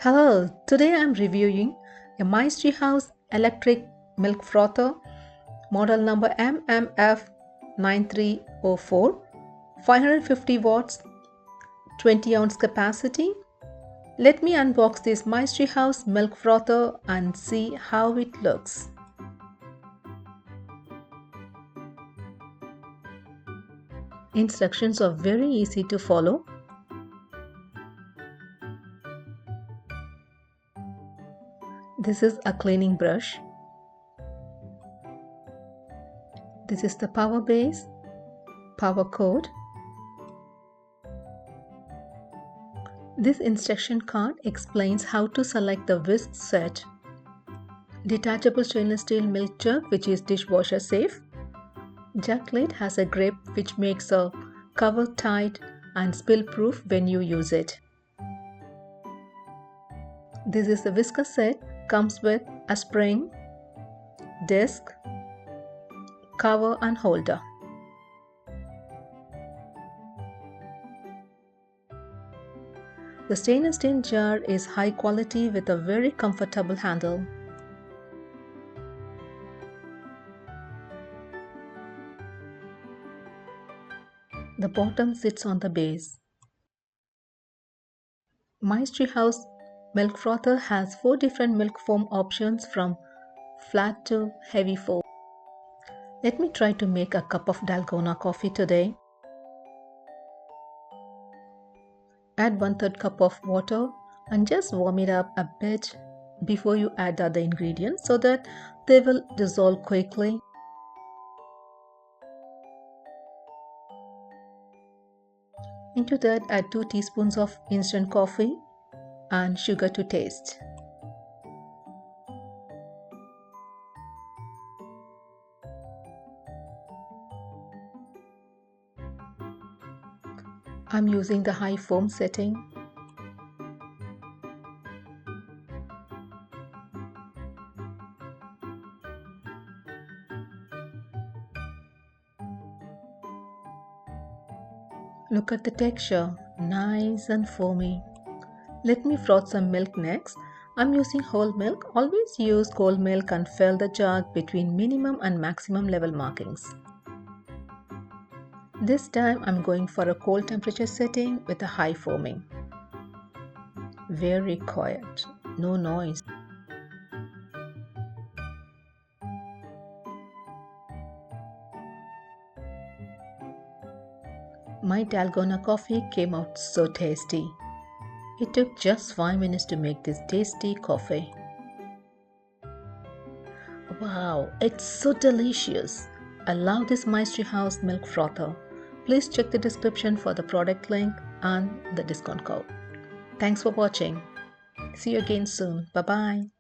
Hello, today I'm reviewing a Maestri House electric milk frother, model number MMF-9304, 550 watts, 20 ounce capacity. Let me unbox this Maestri House milk frother and see how it looks. Instructions are very easy to follow. This is a cleaning brush. This is the power base, power cord. This instruction card explains how to select the whisk set. Detachable stainless steel milk jug which is dishwasher safe. Jug lid has a grip which makes a cover tight and spill proof when you use it. This is the whisker set, comes with a spring, disc, cover and holder. The stainless steel jar is high quality with a very comfortable handle. The bottom sits on the base. Maestri House milk frother has 4 different milk foam options from flat to heavy foam. Let me try to make a cup of dalgona coffee today. Add 1/3 cup of water and just warm it up a bit before you add the other ingredients so that they will dissolve quickly. Into that add 2 teaspoons of instant coffee and sugar to taste. I'm using the high foam setting. Look at the texture, nice and foamy. Let me froth some milk next. I'm using whole milk. Always use cold milk and fill the jug between minimum and maximum level markings. This time I'm going for a cold temperature setting with a high foaming. Very quiet, no noise. My dalgona coffee came out so tasty. It took just 5 minutes to make this tasty coffee. Wow, it's so delicious. I love this Maestri House milk frother. Please check the description for the product link and the discount code. Thanks for watching. See you again soon. Bye-bye.